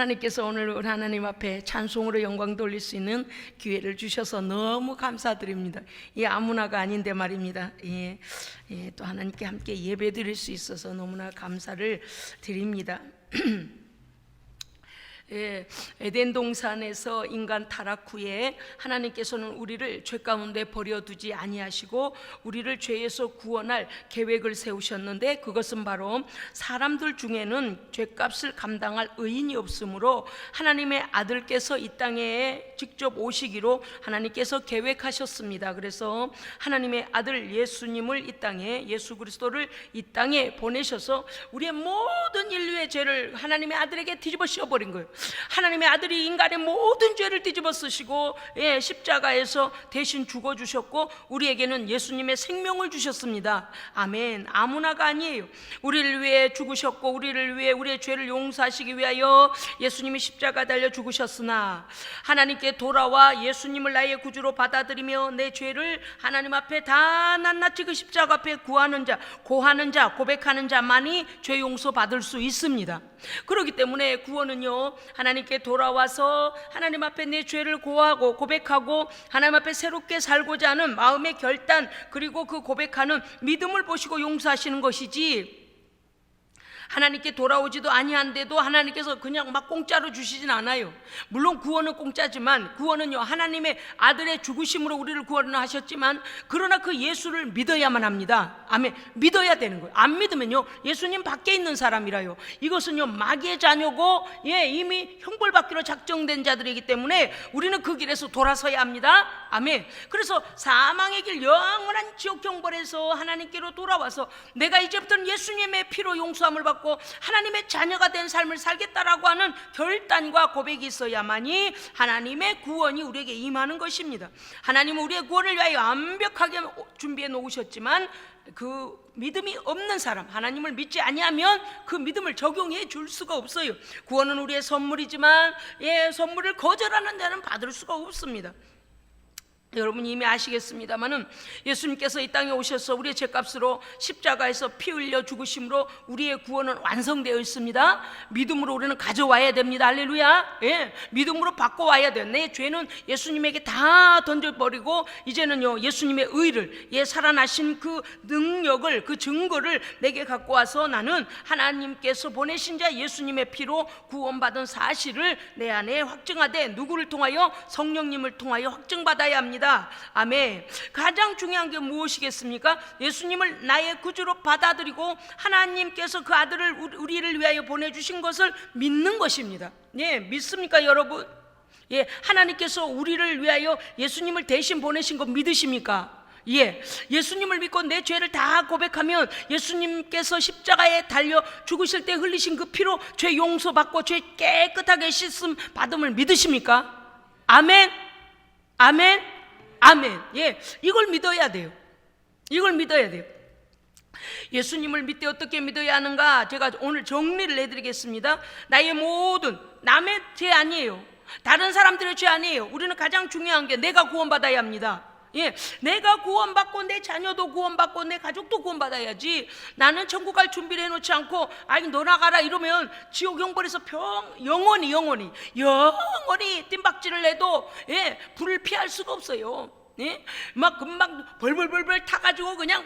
하나님께서 오늘 하나님 앞에 찬송으로 영광 돌릴 수 있는 기회를 주셔서 너무 감사드립니다. 이 아무나가 아닌데 말입니다. 또 하나님께 함께 예배 드릴 수 있어서 너무나 감사를 드립니다. 에덴 동산에서 인간 타락 후에 하나님께서는 우리를 죄 가운데 버려두지 아니하시고 우리를 죄에서 구원할 계획을 세우셨는데, 그것은 바로 사람들 중에는 죄값을 감당할 의인이 없으므로 하나님의 아들께서 이 땅에 직접 오시기로 하나님께서 계획하셨습니다. 그래서 하나님의 아들 예수님을 이 땅에, 예수 그리스도를 이 땅에 보내셔서 우리의 모든 인류의 죄를 하나님의 아들에게 뒤집어 씌워버린 거예요. 하나님의 아들이 인간의 모든 죄를 뒤집어 쓰시고 십자가에서 대신 죽어주셨고 우리에게는 예수님의 생명을 주셨습니다. 아멘. 아무나가 아니에요. 우리를 위해 죽으셨고 우리를 위해 우리의 죄를 용서하시기 위하여 예수님이 십자가 달려 죽으셨으나, 하나님께 돌아와 예수님을 나의 구주로 받아들이며 내 죄를 하나님 앞에 다 낱낱이 그 십자가 앞에 구하는 자, 고하는 자, 고백하는 자만이 죄 용서 받을 수 있습니다. 그렇기 때문에 구원은요, 하나님께 돌아와서 하나님 앞에 내 죄를 고하고 고백하고 하나님 앞에 새롭게 살고자 하는 마음의 결단, 그리고 그 고백하는 믿음을 보시고 용서하시는 것이지, 하나님께 돌아오지도 아니한데도 하나님께서 그냥 막 공짜로 주시진 않아요. 물론 구원은 공짜지만, 구원은요 하나님의 아들의 죽으심으로 우리를 구원하셨지만, 그러나 그 예수를 믿어야만 합니다. 아멘. 믿어야 되는 거예요. 안 믿으면요 예수님 밖에 있는 사람이라요. 이것은요 마귀의 자녀고 이미 형벌받기로 작정된 자들이기 때문에 우리는 그 길에서 돌아서야 합니다. 아멘. 그래서 사망의 길, 영원한 지옥 형벌에서 하나님께로 돌아와서 내가 이제부터는 예수님의 피로 용서함을 받고 하나님의 자녀가 된 삶을 살겠다라고 하는 결단과 고백이 있어야만이 하나님의 구원이 우리에게 임하는 것입니다. 하나님은 우리의 구원을 위하여 완벽하게 준비해 놓으셨지만, 그 믿음이 없는 사람, 하나님을 믿지 아니하면 그 믿음을 적용해 줄 수가 없어요. 구원은 우리의 선물이지만 선물을 거절하는 자는 받을 수가 없습니다. 여러분 이미 아시겠습니다마는 예수님께서 이 땅에 오셔서 우리의 죄값으로 십자가에서 피 흘려 죽으심으로 우리의 구원은 완성되어 있습니다. 믿음으로 우리는 가져와야 됩니다. 할렐루야. 믿음으로 받고 와야 돼요. 내 죄는 예수님에게 다 던져버리고 이제는요 예수님의 의를, 살아나신 그 능력을, 그 증거를 내게 갖고 와서 나는 하나님께서 보내신 자 예수님의 피로 구원받은 사실을 내 안에 확증하되, 누구를 통하여? 성령님을 통하여 확증받아야 합니다. 아멘. 가장 중요한 게 무엇이겠습니까? 예수님을 나의 구주로 받아들이고 하나님께서 그 아들을 우리를 위하여 보내주신 것을 믿는 것입니다. 믿습니까 여러분? 하나님께서 우리를 위하여 예수님을 대신 보내신 거 믿으십니까? 예수님을 믿고 내 죄를 다 고백하면 예수님께서 십자가에 달려 죽으실 때 흘리신 그 피로 죄 용서받고 죄 깨끗하게 씻음 받음을 믿으십니까? 아멘. 아멘. 아멘. 이걸 믿어야 돼요. 이걸 믿어야 돼요. 예수님을 믿되 어떻게 믿어야 하는가? 제가 오늘 정리를 해드리겠습니다. 나의 모든, 남의 죄 아니에요. 다른 사람들의 죄 아니에요. 우리는 가장 중요한 게 내가 구원받아야 합니다. 내가 구원받고 내 자녀도 구원받고 내 가족도 구원받아야지. 나는 천국 갈 준비를 해놓지 않고 아니 너 나가라 이러면 지옥 형벌에서 영원히 뜀박질을 해도 불을 피할 수가 없어요. 막 금방 벌벌벌벌 타가지고 그냥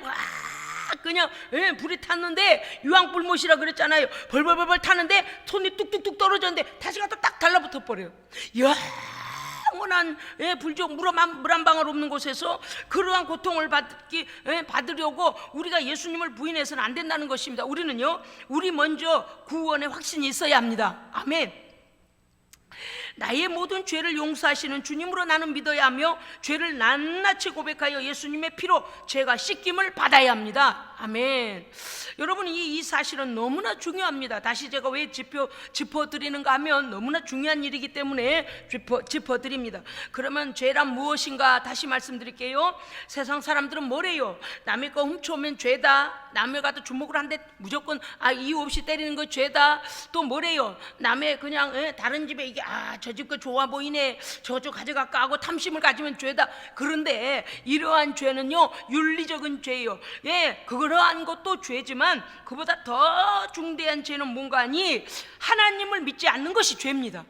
불이 탔는데, 유황불못이라 그랬잖아요. 벌벌벌벌 타는데 손이 뚝뚝뚝 떨어졌는데 다시 갖다 딱 달라붙어 버려요. 영원한 불족 물 한 방울 없는 곳에서 그러한 고통을 받으려고 우리가 예수님을 부인해서는 안 된다는 것입니다. 우리는요, 우리 먼저 구원의 확신이 있어야 합니다. 아멘. 나의 모든 죄를 용서하시는 주님으로 나는 믿어야 하며 죄를 낱낱이 고백하여 예수님의 피로 죄가 씻김을 받아야 합니다. 아멘. 여러분 이 사실은 너무나 중요합니다. 다시 제가 왜 짚어드리는가 하면 너무나 중요한 일이기 때문에 짚어드립니다. 그러면 죄란 무엇인가 다시 말씀드릴게요. 세상 사람들은 뭐래요? 남의 거 훔쳐오면 죄다. 남의 가도 주먹으로 한 대 무조건 이유 없이 때리는 거 죄다. 또 뭐래요? 남의 그냥 다른 집에 이게 저 집 거 좋아 보이네, 저쪽 가져갈까 하고 탐심을 가지면 죄다. 그런데 이러한 죄는요 윤리적인 죄예요. 그걸 그러한 것도 죄지만 그보다 더 중대한 죄는 뭔가 하니 하나님을 믿지 않는 것이 죄입니다.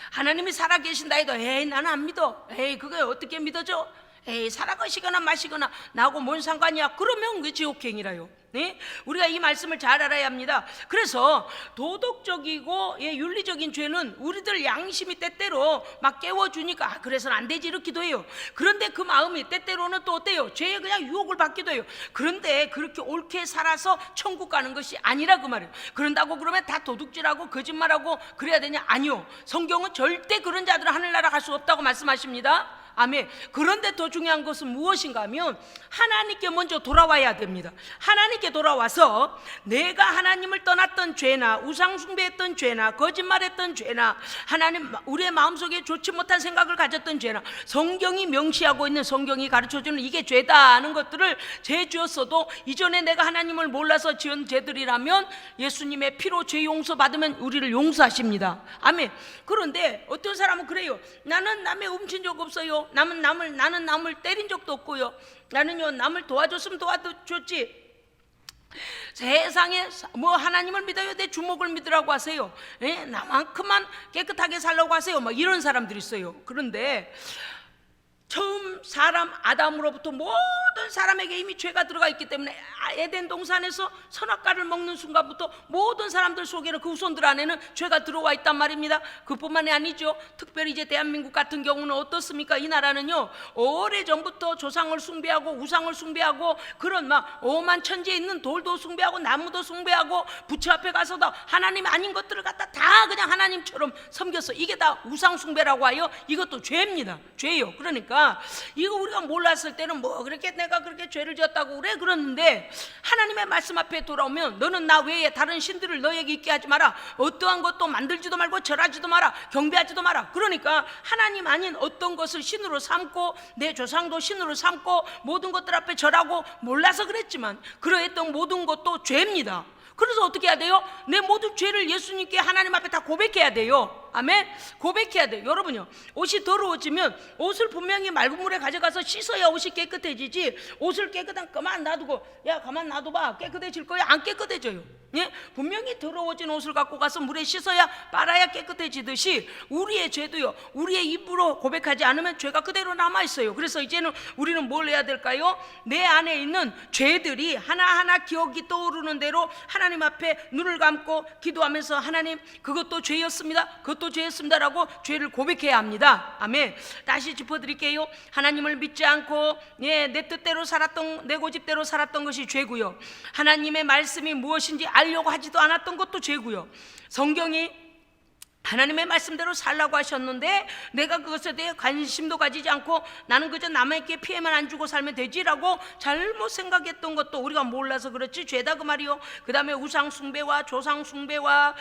하나님이 살아계신다 해도 에이 나는 안 믿어, 에이 그게 어떻게 믿어져, 에이 살아가시거나 마시거나 나하고 뭔 상관이야, 그러면 그게 지옥행이라요. 네? 우리가 이 말씀을 잘 알아야 합니다. 그래서 도덕적이고 윤리적인 죄는 우리들 양심이 때때로 막 깨워주니까 그래서는 안 되지 이렇기도 해요. 그런데 그 마음이 때때로는 또 어때요? 죄에 그냥 유혹을 받기도 해요. 그런데 그렇게 옳게 살아서 천국 가는 것이 아니라 그 말이에요. 그런다고 그러면 다 도둑질하고 거짓말하고 그래야 되냐? 아니요. 성경은 절대 그런 자들은 하늘나라 갈 수 없다고 말씀하십니다. 아멘. 그런데 더 중요한 것은 무엇인가 하면 하나님께 먼저 돌아와야 됩니다. 하나님께 돌아와서 내가 하나님을 떠났던 죄나 우상숭배했던 죄나 거짓말했던 죄나 하나님 우리의 마음속에 좋지 못한 생각을 가졌던 죄나 성경이 명시하고 있는, 성경이 가르쳐주는 이게 죄다 하는 것들을 죄 지었어도 이전에 내가 하나님을 몰라서 지은 죄들이라면 예수님의 피로 죄 용서 받으면 우리를 용서하십니다. 아멘. 그런데 어떤 사람은 그래요. 나는 남의 훔친 적 없어요. 나는 남을 때린 적도 없고요. 나는요 남을 도와줬으면 도와줬지. 세상에 뭐 하나님을 믿어요, 내 주먹을 믿으라고 하세요. 나만큼만 깨끗하게 살라고 하세요. 막 이런 사람들이 있어요. 그런데 처음 사람 아담으로부터 모든 사람에게 이미 죄가 들어가 있기 때문에 에덴 동산에서 선악과를 먹는 순간부터 모든 사람들 속에는 그 후손들 안에는 죄가 들어와 있단 말입니다. 그뿐만이 아니죠. 특별히 이제 대한민국 같은 경우는 어떻습니까? 이 나라는요 오래전부터 조상을 숭배하고 우상을 숭배하고 그런 막 오만 천지에 있는 돌도 숭배하고 나무도 숭배하고 부처 앞에 가서도 하나님 아닌 것들을 갖다 다 그냥 하나님처럼 섬겼어. 이게 다 우상 숭배라고 하여 이것도 죄입니다. 죄예요. 그러니까 이거 우리가 몰랐을 때는 뭐 그렇게 내가 그렇게 죄를 지었다고 그래 그러는데 하나님의 말씀 앞에 돌아오면 너는 나 외에 다른 신들을 너에게 있게 하지 마라. 어떠한 것도 만들지도 말고 절하지도 마라. 경배하지도 마라. 그러니까 하나님 아닌 어떤 것을 신으로 삼고 내 조상도 신으로 삼고 모든 것들 앞에 절하고 몰라서 그랬지만 그러했던 모든 것도 죄입니다. 그래서 어떻게 해야 돼요? 내 모든 죄를 예수님께 하나님 앞에 다 고백해야 돼요. 아멘. 고백해야 돼요. 여러분요 옷이 더러워지면 옷을 분명히 맑은 물에 가져가서 씻어야 옷이 깨끗해지지, 옷을 깨끗한 가만 놔두고 야 가만 놔둬봐 깨끗해질 거야? 안 깨끗해져요. 예? 분명히 더러워진 옷을 갖고 가서 물에 씻어야 빨아야 깨끗해지듯이 우리의 죄도요 우리의 입으로 고백하지 않으면 죄가 그대로 남아있어요. 그래서 이제는 우리는 뭘 해야 될까요? 내 안에 있는 죄들이 하나하나 기억이 떠오르는 대로 하나님 앞에 눈을 감고 기도하면서 하나님 그것도 죄였습니다, 그것도 죄였습니다라고 죄를 고백해야 합니다. 아멘. 다시 짚어드릴게요. 하나님을 믿지 않고 내 뜻대로 살았던, 내 고집대로 살았던 것이 죄고요, 하나님의 말씀이 무엇인지 알려고 하지도 않았던 것도 죄고요, 성경이 하나님의 말씀대로 살라고 하셨는데 내가 그것에 대해 관심도 가지지 않고 나는 그저 남에게 피해만 안 주고 살면 되지라고 잘못 생각했던 것도 우리가 몰라서 그렇지 죄다 그 말이요. 그 다음에 우상 숭배와 조상 숭배와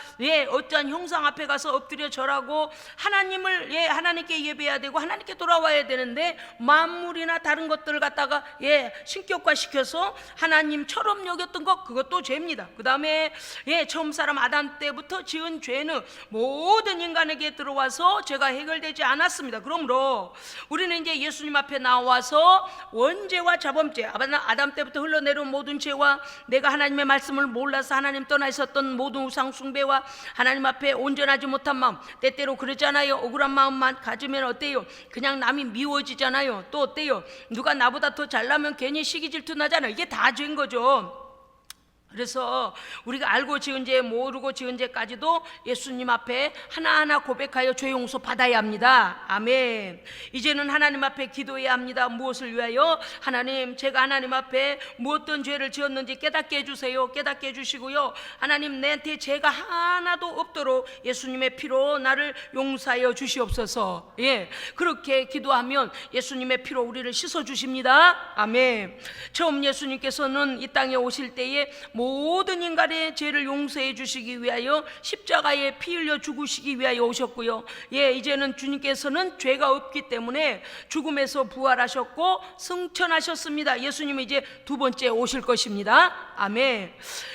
어떠한 형상 앞에 가서 엎드려 절하고 하나님을 하나님께 예배해야 되고 하나님께 돌아와야 되는데 만물이나 다른 것들을 갖다가 신격화 시켜서 하나님처럼 여겼던 것, 그것도 죄입니다. 그 다음에 처음 사람 아담 때부터 지은 죄는 모든 인간에게 들어와서 죄가 해결되지 않았습니다. 그러므로 우리는 이제 예수님 앞에 나와서 원죄와 자범죄, 아담 때부터 흘러내려온 모든 죄와 내가 하나님의 말씀을 몰라서 하나님 떠나 있었던 모든 우상 숭배와 하나님 앞에 온전하지 못한 마음, 때때로 그러잖아요. 억울한 마음만 가지면 어때요? 그냥 남이 미워지잖아요. 또 어때요? 누가 나보다 더 잘나면 괜히 시기 질투 나잖아요. 이게 다 죄인 거죠. 그래서 우리가 알고 지은 죄 모르고 지은 죄까지도 예수님 앞에 하나하나 고백하여 죄 용서 받아야 합니다. 아멘. 이제는 하나님 앞에 기도해야 합니다. 무엇을 위하여? 하나님 제가 하나님 앞에 무엇던 죄를 지었는지 깨닫게 해주세요. 깨닫게 해주시고요, 하나님 내한테 죄가 하나도 없도록 예수님의 피로 나를 용서하여 주시옵소서. 그렇게 기도하면 예수님의 피로 우리를 씻어주십니다. 아멘. 처음 예수님께서는 이 땅에 오실 때에 모든 인간의 죄를 용서해 주시기 위하여 십자가에 피 흘려 죽으시기 위하여 오셨고요, 이제는 주님께서는 죄가 없기 때문에 죽음에서 부활하셨고 승천하셨습니다. 예수님이 이제 두 번째 오실 것입니다. 아멘.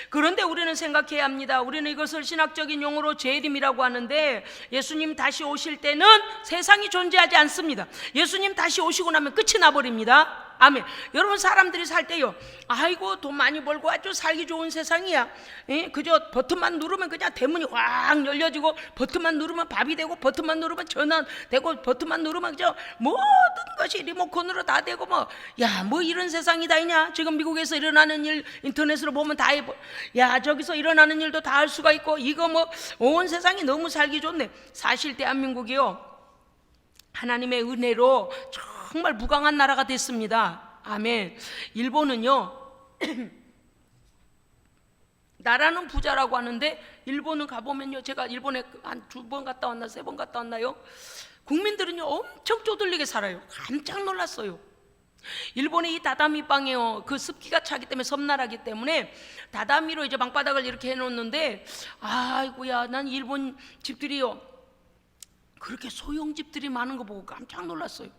그런데 우리는 생각해야 합니다. 우리는 이것을 신학적인 용어로 재림이라고 하는데 예수님 다시 오실 때는 세상이 존재하지 않습니다. 예수님 다시 오시고 나면 끝이 나버립니다. 아멘. 여러분, 사람들이 살 때요, 아이고 돈 많이 벌고 아주 살기 좋은 세상이야. 그저 버튼만 누르면 그냥 대문이 확 열려지고, 버튼만 누르면 밥이 되고, 버튼만 누르면 전화 되고, 버튼만 누르면 그저 모든 것이 리모컨으로 다 되고, 뭐 이런 세상이 다 있냐. 지금 미국에서 일어나는 일 인터넷으로 보면 다 해보. 저기서 일어나는 일도 다 할 수가 있고, 이거 뭐 온 세상이 너무 살기 좋네. 사실 대한민국이요, 하나님의 은혜로 정말 무강한 나라가 됐습니다. 아멘. 일본은요, 나라는 부자라고 하는데, 일본은 가보면요, 제가 일본에 한 2번 갔다 왔나 3번 갔다 왔나요? 국민들은요 엄청 쪼들리게 살아요. 깜짝 놀랐어요. 일본의 이 다다미 방에요, 그 습기가 차기 때문에, 섬나라기 때문에 다다미로 이제 방바닥을 이렇게 해놓는데, 아이고야, 난 일본 집들이요 그렇게 소형 집들이 많은 거 보고 깜짝 놀랐어요.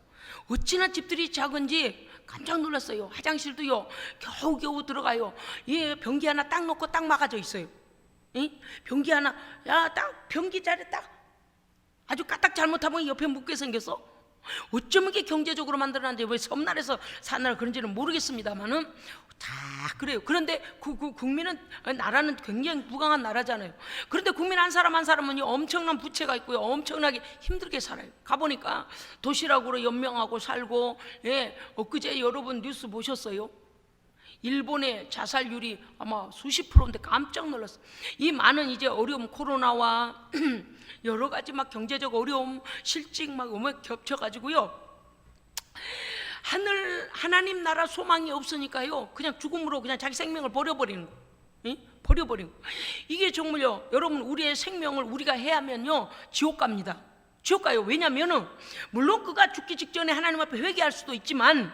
어찌나 집들이 작은지 깜짝 놀랐어요. 화장실도요 겨우겨우 들어가요. 변기 하나 딱 놓고 딱 막아져 있어요. 변기 하나, 딱 변기 자리 딱 아주 까딱 잘못하면 옆에 묻게 생겼어. 어쩌면 이게 경제적으로 만들어놨는지, 왜 섬나라에서 사느라 그런지는 모르겠습니다만은 다 그래요. 그런데 국민은, 나라는 굉장히 무강한 나라잖아요. 그런데 국민 한 사람 한 사람은 엄청난 부채가 있고요, 엄청나게 힘들게 살아요. 가보니까 도시락으로 연명하고 살고, 엊그제 여러분 뉴스 보셨어요? 일본의 자살률이 아마 수십 %인데 깜짝 놀랐어요. 이 많은 이제 어려움, 코로나와 여러 가지 막 경제적 어려움, 실직 막 겹쳐가지고요, 하나님 나라 소망이 없으니까요, 그냥 죽음으로 그냥 자기 생명을 버려버리는 거. 버려버리는 거. 이게 정말요, 여러분, 우리의 생명을 우리가 해야면요 지옥 갑니다. 지옥 가요. 왜냐면은 물론 그가 죽기 직전에 하나님 앞에 회개할 수도 있지만,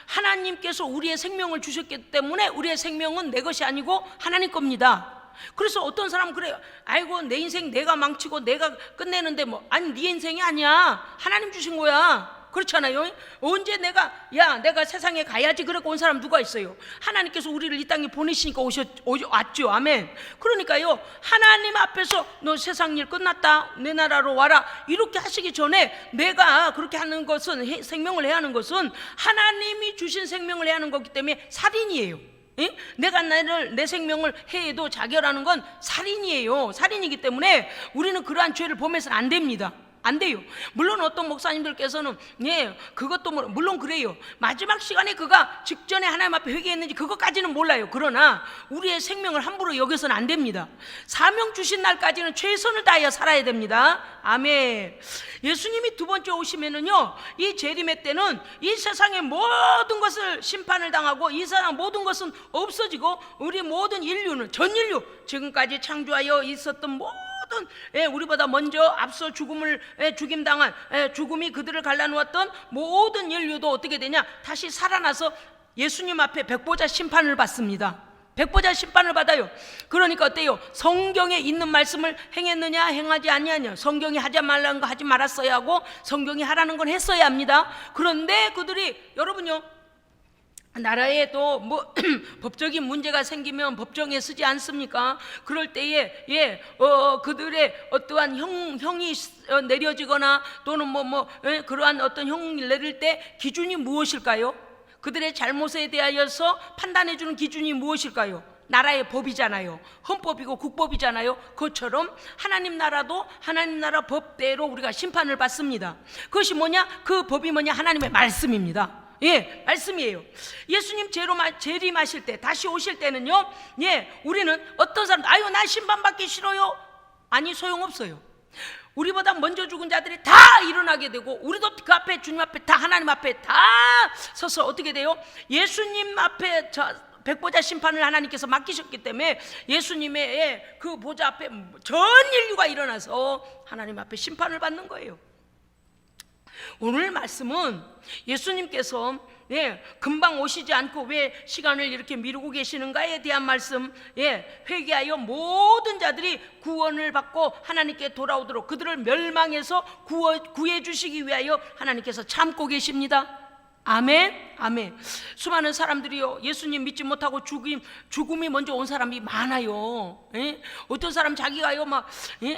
하나님께서 우리의 생명을 주셨기 때문에 우리의 생명은 내 것이 아니고 하나님 겁니다. 그래서 어떤 사람은 그래요. 아이고, 내 인생 내가 망치고 내가 끝내는데, 아니, 네 인생이 아니야. 하나님 주신 거야. 그렇잖아요. 언제 내가 세상에 가야지 그러고 온 사람 누가 있어요? 하나님께서 우리를 이 땅에 보내시니까 왔죠. 아멘. 그러니까요, 하나님 앞에서 너 세상 일 끝났다, 내 나라로 와라, 이렇게 하시기 전에 내가 그렇게 하는 것은, 생명을 해야 하는 것은 하나님이 주신 생명을 해야 하는 거기 때문에 살인이에요. 내가 내 생명을 해도 자결하는 건 살인이에요. 살인이기 때문에 우리는 그러한 죄를 범해서는 안 됩니다. 안 돼요. 물론 어떤 목사님들께서는 그것도 물론 그래요. 마지막 시간에 그가 직전에 하나님 앞에 회개했는지 그것까지는 몰라요. 그러나 우리의 생명을 함부로 여겨서는 안 됩니다. 사명 주신 날까지는 최선을 다하여 살아야 됩니다. 아멘. 예수님이 2번째 오시면은요, 이 재림의 때는 이 세상의 모든 것을 심판을 당하고, 이 세상 모든 것은 없어지고, 우리 모든 인류는, 전 인류, 지금까지 창조하여 있었던 모든, 우리보다 먼저 앞서 죽임당한, 죽음이 그들을 갈라놓았던 모든 인류도 어떻게 되냐? 다시 살아나서 예수님 앞에 백보자 심판을 받습니다. 백보자 심판을 받아요. 그러니까 어때요? 성경에 있는 말씀을 행했느냐 행하지 아니하냐. 성경이 하지 말라는 거 하지 말았어야 하고, 성경이 하라는 건 했어야 합니다. 그런데 그들이, 여러분요, 나라에 또 법적인 문제가 생기면 법정에 서지 않습니까? 그럴 때에 그들의 어떠한 형이 내려지거나 또는 그러한 어떤 형을 내릴 때 기준이 무엇일까요? 그들의 잘못에 대하여서 판단해 주는 기준이 무엇일까요? 나라의 법이잖아요. 헌법이고 국법이잖아요. 그것처럼 하나님 나라도 하나님 나라 법대로 우리가 심판을 받습니다. 그것이 뭐냐? 그 법이 뭐냐? 하나님의 말씀입니다. 말씀이에요. 예수님 재림하실 때, 다시 오실 때는요, 우리는 어떤 사람, 아유, 나 심판받기 싫어요. 아니, 소용없어요. 우리보다 먼저 죽은 자들이 다 일어나게 되고, 우리도 그 앞에, 주님 앞에, 다 하나님 앞에 다 서서 어떻게 돼요? 예수님 앞에 백보자 심판을 하나님께서 맡기셨기 때문에 예수님의 그 보좌 앞에 전 인류가 일어나서 하나님 앞에 심판을 받는 거예요. 오늘 말씀은 예수님께서 금방 오시지 않고 왜 시간을 이렇게 미루고 계시는가에 대한 말씀, 회개하여 모든 자들이 구원을 받고 하나님께 돌아오도록, 그들을 멸망해서 구해 주시기 위하여 하나님께서 참고 계십니다. 아멘. 아멘. 수많은 사람들이요, 예수님 믿지 못하고 죽음이 먼저 온 사람이 많아요. 어떤 사람 자기가요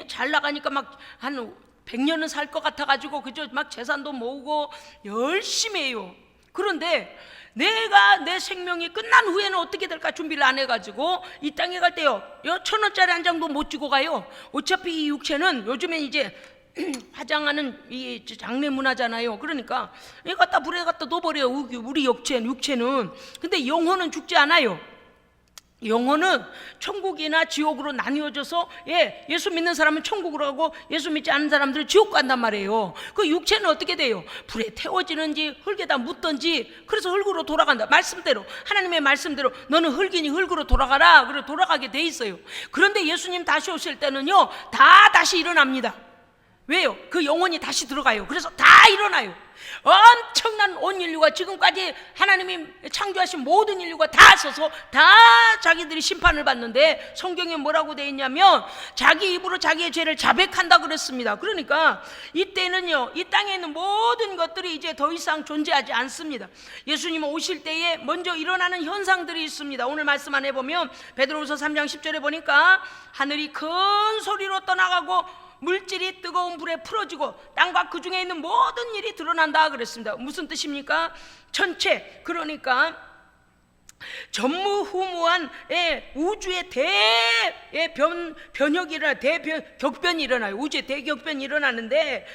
잘 나가니까 한 100년은 살 것 같아가지고 그저 막 재산도 모으고 열심히 해요. 그런데 내가 내 생명이 끝난 후에는 어떻게 될까 준비를 안 해가지고 이 땅에 갈 때요 1,000원짜리 한 장도 못 주고 가요. 어차피 이 육체는 요즘엔 이제 화장하는 이 장례 문화잖아요. 그러니까 이 갖다 불에 갖다 넣어버려요. 우리 육체는. 근데 영혼은 죽지 않아요. 영혼은 천국이나 지옥으로 나뉘어져서 예수 믿는 사람은 천국으로 가고 예수 믿지 않는 사람들은 지옥 간단 말이에요. 그 육체는 어떻게 돼요? 불에 태워지는지 흙에다 묻든지 그래서 흙으로 돌아간다. 말씀대로 하나님의 말씀대로 너는 흙이니 흙으로 돌아가라. 그래 돌아가게 돼 있어요. 그런데 예수님 다시 오실 때는요 다 다시 일어납니다. 왜요? 그 영혼이 다시 들어가요. 그래서 다 일어나요. 엄청난 온 인류가 지금까지 하나님이 창조하신 모든 인류가 다 서서 다 자기들이 심판을 받는데 성경에 뭐라고 되어 있냐면 자기 입으로 자기의 죄를 자백한다 그랬습니다. 그러니까 이때는요 이 땅에 있는 모든 것들이 이제 더 이상 존재하지 않습니다. 예수님 오실 때에 먼저 일어나는 현상들이 있습니다. 오늘 말씀 안에 보면 베드로후서 3장 10절에 보니까 하늘이 큰 소리로 떠나가고 물질이 뜨거운 불에 풀어지고 땅과 그 중에 있는 모든 일이 드러난다 그랬습니다. 무슨 뜻입니까? 전체, 그러니까 전무후무한 우주의 대변혁이 일어나 대격변이 일어나요. 우주의 대격변이 일어나는데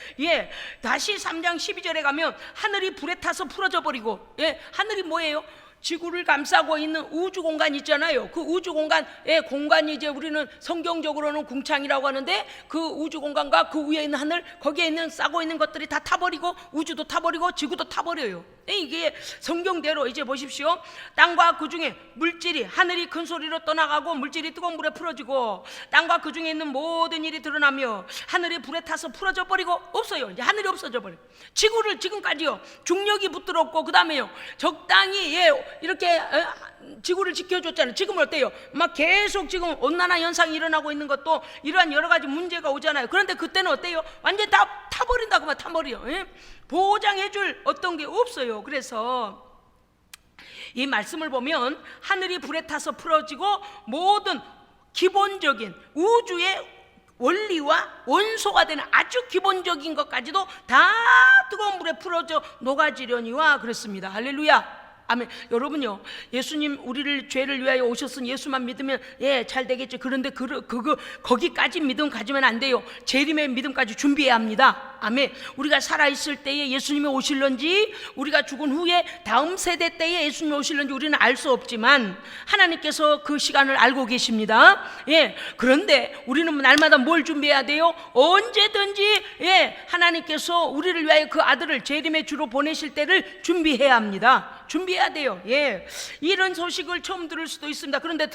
다시 3장 12절에 가면 하늘이 불에 타서 풀어져 버리고 하늘이 뭐예요? 지구를 감싸고 있는 우주 공간 있잖아요. 그 우주 공간의 공간이 이제 우리는 성경적으로는 궁창이라고 하는데 그 우주 공간과 그 위에 있는 하늘 거기에 있는 싸고 있는 것들이 다 타버리고 우주도 타버리고 지구도 타버려요. 이게 성경대로 이제 보십시오. 땅과 그 중에 물질이 하늘이 큰 소리로 떠나가고 물질이 뜨거운 불에 풀어지고 땅과 그 중에 있는 모든 일이 드러나며 하늘이 불에 타서 풀어져 버리고 없어요. 이제 하늘이 없어져 버려요. 지구를 지금까지요 중력이 붙들었고 그 다음에요 적당히 이렇게 지구를 지켜줬잖아요. 지금은 어때요? 막 계속 지금 온난화 현상이 일어나고 있는 것도 이러한 여러 가지 문제가 오잖아요. 그런데 그때는 어때요? 완전 다 타버린다고 막 타버려. 보장해줄 어떤 게 없어요. 그래서 이 말씀을 보면 하늘이 불에 타서 풀어지고 모든 기본적인 우주의 원리와 원소가 되는 아주 기본적인 것까지도 다 뜨거운 불에 풀어져 녹아지려니와 그랬습니다. 할렐루야. 아멘. 여러분요 예수님 우리를 죄를 위하여 오셨으니 예수만 믿으면 잘 되겠죠. 그런데 거기까지 믿음 가지면 안 돼요. 재림의 믿음까지 준비해야 합니다. 아멘. 우리가 살아있을 때에 예수님이 오실런지 우리가 죽은 후에 다음 세대 때에 예수님이 오실런지 우리는 알 수 없지만 하나님께서 그 시간을 알고 계십니다. 그런데 우리는 날마다 뭘 준비해야 돼요? 언제든지 하나님께서 우리를 위하여 그 아들을 재림의 주로 보내실 때를 준비해야 합니다. 준비해야 돼요. 이런 소식을 처음 들을 수도 있습니다. 그런데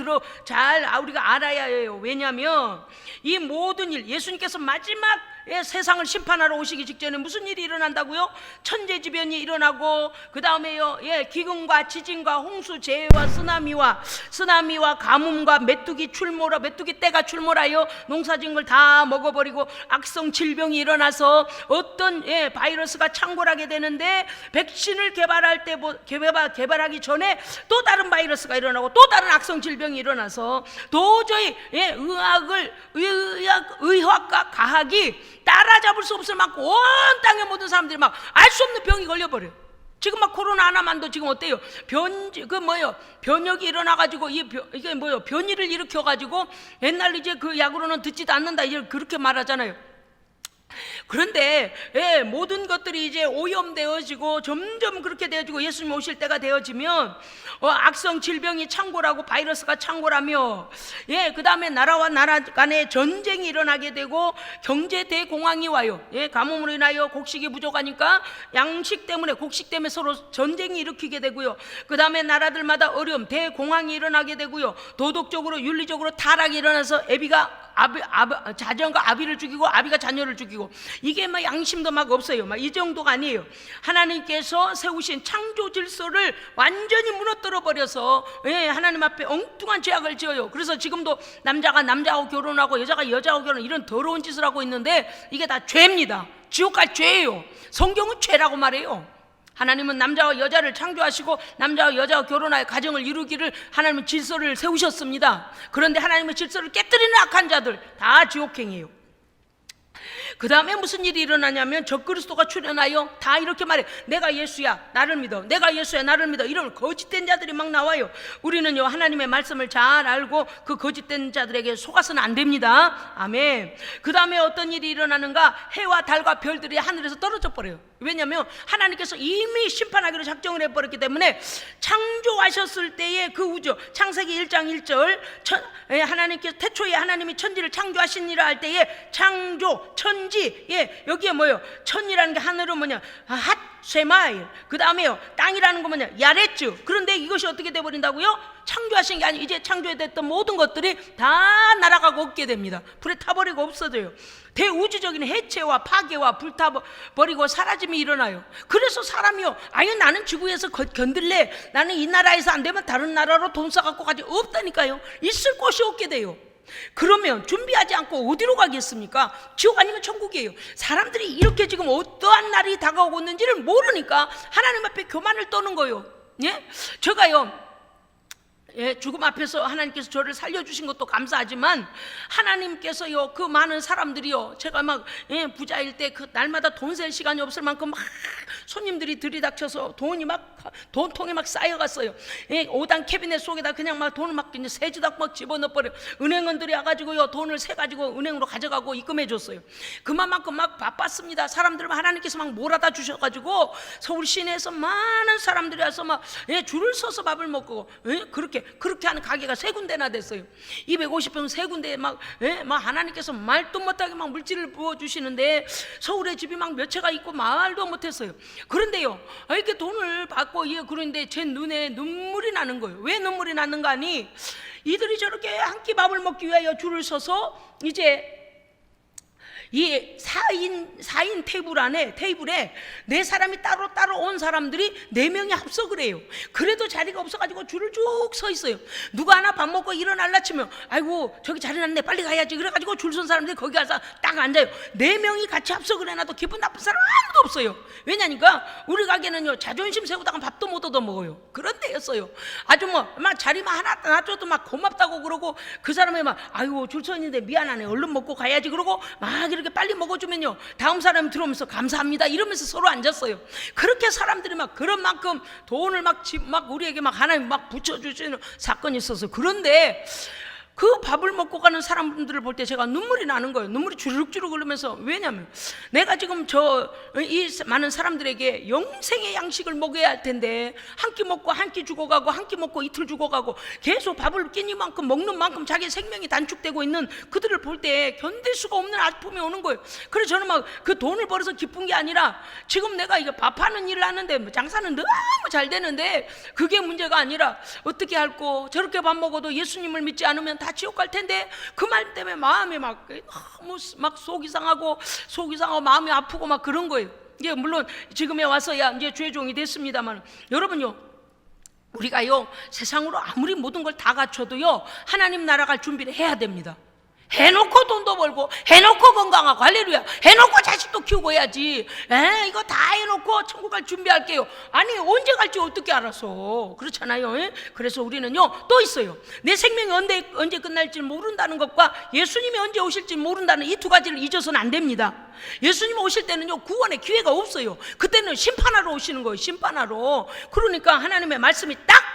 우리가 알아야 해요. 왜냐하면 이 모든 일 예수님께서 마지막 세상을 심판하러 오시기 직전에 무슨 일이 일어난다고요? 천재지변이 일어나고 그 다음에요 기근과 지진과 홍수 재해와 쓰나미와 가뭄과 메뚜기 떼가 출몰하여 농사진 걸 다 먹어버리고 악성 질병이 일어나서 어떤 바이러스가 창궐하게 되는데 백신을 개발하기 전에 또 다른 바이러스가 일어나고 또 다른 악성 질병이 일어나서 도저히 의학과 과학이 따라잡을 수 없을 만큼 온 땅의 모든 사람들이 막 알 수 없는 병이 걸려버려요. 지금 막 코로나 하나만도 지금 어때요? 변역이 일어나가지고 이게 뭐예요? 변이를 일으켜가지고 옛날 이제 그 약으로는 듣지도 않는다 그렇게 말하잖아요. 그런데 모든 것들이 이제 오염되어지고 점점 그렇게 되어지고 예수님 오실 때가 되어지면 악성 질병이 창궐하고 바이러스가 창궐하며 그 다음에 나라와 나라 간에 전쟁이 일어나게 되고 경제 대공황이 와요. 가뭄으로 인하여 곡식이 부족하니까 양식 때문에 곡식 때문에 서로 전쟁이 일으키게 되고요. 그 다음에 나라들마다 어려움 대공황이 일어나게 되고요. 도덕적으로 윤리적으로 타락이 일어나서 자전과 아비를 죽이고 아비가 자녀를 죽이고 이게 막 양심도 막 없어요. 막 이 정도가 아니에요. 하나님께서 세우신 창조 질서를 완전히 무너뜨려 버려서 하나님 앞에 엉뚱한 죄악을 지어요. 그래서 지금도 남자가 남자하고 결혼하고 여자가 여자하고 결혼 이런 더러운 짓을 하고 있는데 이게 다 죄입니다. 지옥 갈 죄예요. 성경은 죄라고 말해요. 하나님은 남자와 여자를 창조하시고 남자와 여자와 결혼하여 가정을 이루기를 하나님은 질서를 세우셨습니다. 그런데 하나님의 질서를 깨뜨리는 악한 자들 다 지옥행이에요. 그 다음에 무슨 일이 일어나냐면 적그리스도가 출현하여 다 이렇게 말해. 내가 예수야, 나를 믿어. 내가 예수야, 나를 믿어. 이런 거짓된 자들이 막 나와요. 우리는요 하나님의 말씀을 잘 알고 그 거짓된 자들에게 속아서는 안 됩니다. 아멘. 그 다음에 어떤 일이 일어나는가? 해와 달과 별들이 하늘에서 떨어져 버려요. 왜냐하면 하나님께서 이미 심판하기로 작정을 해버렸기 때문에 창조하셨을 때의 그 우주, 창세기 1장 1절 하나님께서 태초에 하나님이 천지를 창조하시니라 할 때에 창조, 천지, 여기에 뭐예요? 천이라는 게 하늘은 뭐냐? 핫 세마일. 그 다음에요 땅이라는 거 뭐냐? 야레츠. 그런데 이것이 어떻게 돼버린다고요? 창조하신 게 아니고 이제 창조됐던 모든 것들이 다 날아가고 없게 됩니다. 불에 타버리고 없어져요. 대우주적인 해체와 파괴와 불타버리고 사라짐이 일어나요. 그래서 사람이요, 아유 나는 지구에서 견딜래, 나는 이 나라에서 안 되면 다른 나라로 돈 써갖고 가지, 없다니까요. 있을 곳이 없게 돼요. 그러면 준비하지 않고 어디로 가겠습니까? 지옥 아니면 천국이에요. 사람들이 이렇게 지금 어떠한 날이 다가오고 있는지를 모르니까 하나님 앞에 교만을 떠는 거예요. 제가요 죽음 앞에서 하나님께서 저를 살려주신 것도 감사하지만 하나님께서요 그 많은 사람들이요, 제가 막 부자일 때 그 날마다 돈 셀 시간이 없을 만큼 막 손님들이 들이닥쳐서 돈이 막 돈통에 막 쌓여갔어요. 5단 캐비넷 속에다 그냥 막 돈을 막 세지닥 막 집어넣어버려. 은행원들이 와가지고요 돈을 세가지고 은행으로 가져가고 입금해줬어요. 그만큼 막 바빴습니다. 사람들을 하나님께서 막 몰아다 주셔가지고 서울 시내에서 많은 사람들이 와서 막 줄을 서서 밥을 먹고 그렇게 하는 가게가 3군데나 됐어요. 250평 3군데에 막 하나님께서 말도 못하게 막 물질을 부어주시는데 서울에 집이 막 몇 채가 있고 말도 못했어요. 그런데요 이렇게 돈을 받고 그런데 제 눈에 눈물이 나는 거예요. 왜 눈물이 나는가 하니 이들이 저렇게 한 끼 밥을 먹기 위하여 줄을 서서 이제 이 4인 테이블에 4사람이 따로 온 사람들이 4명이 합석을 해요. 그래도 자리가 없어가지고 줄을 쭉 서 있어요. 누가 하나 밥 먹고 일어날라 치면 아이고 저기 자리 났네 빨리 가야지. 그래가지고 줄 선 사람들이 거기 가서 딱 앉아요. 4명이 같이 합석을 해놔도 기분 나쁜 사람 아무도 없어요. 왜냐니까 우리 가게는요 자존심 세우다가 밥도 못 얻어 먹어요. 그런 데였어요. 아주 막 자리만 하나 놔줘도 막 고맙다고 그러고 그 사람이 막 아이고 줄 서 있는데 미안하네 얼른 먹고 가야지 그러고 막 이렇게 빨리 먹어주면요 다음 사람이 들어오면서 감사합니다 이러면서 서로 앉았어요. 그렇게 사람들이 막 그런 만큼 돈을 막 우리에게 막 하나님 막 붙여주시는 사건이 있어서. 그런데 그 밥을 먹고 가는 사람들을 볼 때 제가 눈물이 나는 거예요. 눈물이 주룩주룩 흐르면서. 왜냐면 내가 지금 이 많은 사람들에게 영생의 양식을 먹여야 할 텐데 한 끼 먹고 한 끼 죽어가고 한 끼 먹고 이틀 죽어가고 계속 밥을 끼니만큼 먹는 만큼 자기 생명이 단축되고 있는 그들을 볼 때 견딜 수가 없는 아픔이 오는 거예요. 그래서 저는 막 그 돈을 벌어서 기쁜 게 아니라 지금 내가 이거 밥하는 일을 하는데 장사는 너무 잘 되는데 그게 문제가 아니라 어떻게 할꼬 저렇게 밥 먹어도 예수님을 믿지 않으면 다 지옥 갈 텐데 그 말 때문에 마음이 너무 속이 상하고 마음이 아프고 막 그런 거예요. 이제 물론 지금에 와서야 이제 주의 종이 됐습니다만 여러분요 우리가요 세상으로 아무리 모든 걸 다 갖춰도요 하나님 나라 갈 준비를 해야 됩니다. 해놓고 돈도 벌고 해놓고 건강하고 할렐루야 해놓고 자식도 키우고 해야지. 이거 다 해놓고 천국 갈 준비할게요. 아니 언제 갈지 어떻게 알아서 그렇잖아요. 그래서 우리는요 또 있어요. 내 생명이 언제 끝날지 모른다는 것과 예수님이 언제 오실지 모른다는 이 2가지를 잊어서는 안 됩니다. 예수님 오실 때는요 구원의 기회가 없어요. 그때는 심판하러 오시는 거예요. 심판하러. 그러니까 하나님의 말씀이 딱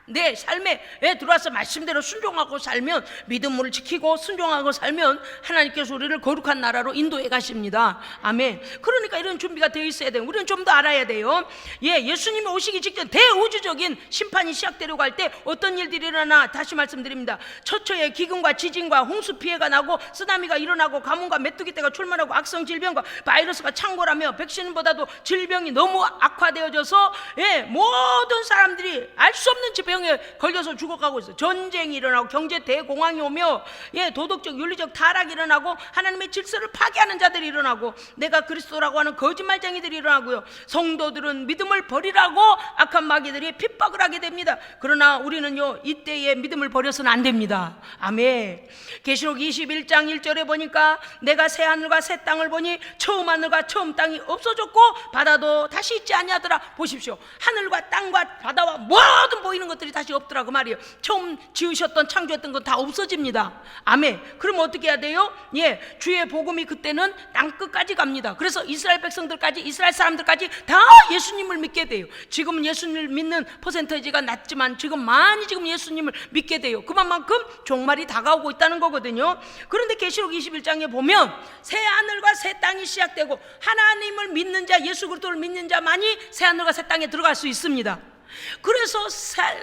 내 삶에 들어와서 말씀대로 순종하고 살면 믿음을 지키고 순종하고 살면 하나님께서 우리를 거룩한 나라로 인도해 가십니다. 아멘. 그러니까 이런 준비가 되어 있어야 돼요. 우리는 좀 더 알아야 돼요. 예수님이 오시기 직전 대우주적인 심판이 시작되려고 할 때 어떤 일들이 일어나 다시 말씀드립니다. 처처에 기근과 지진과 홍수 피해가 나고 쓰나미가 일어나고 가뭄과 메뚜기떼가 출몰하고 악성 질병과 바이러스가 창궐하며 백신보다도 질병이 너무 악화되어져서 모든 사람들이 알 수 없는 질병에 걸려서 죽어가고 있어요. 전쟁이 일어나고 경제 대공황이 오며 도덕적 윤리적 타락이 일어나고 하나님의 질서를 파괴하는 자들이 일어나고 내가 그리스도라고 하는 거짓말쟁이들이 일어나고요. 성도들은 믿음을 버리라고 악한 마귀들이 핍박을 하게 됩니다. 그러나 우리는요 이때에 믿음을 버려서는 안 됩니다. 아멘. 계시록 21장 1절에 보니까 내가 새 하늘과 새 땅을 보니 처음 하늘과 처음 땅이 없어졌고 바다도 다시 있지 아니하더라. 보십시오. 하늘과 땅과 바다와 모든 보이는 것들 것들이 다시 없더라고 말이에요. 처음 지으셨던 창조했던 건 다 없어집니다. 아멘. 그럼 어떻게 해야 돼요? 예, 주의 복음이 그때는 땅 끝까지 갑니다. 그래서 이스라엘 백성들까지, 이스라엘 사람들까지 다 예수님을 믿게 돼요. 지금은 예수님을 믿는 퍼센테이지가 낮지만 지금 많이 지금 예수님을 믿게 돼요. 그만큼 종말이 다가오고 있다는 거거든요. 그런데 계시록 21장에 보면 새 하늘과 새 땅이 시작되고 하나님을 믿는 자, 예수 그리스도를 믿는 자만이 새 하늘과 새 땅에 들어갈 수 있습니다. 그래서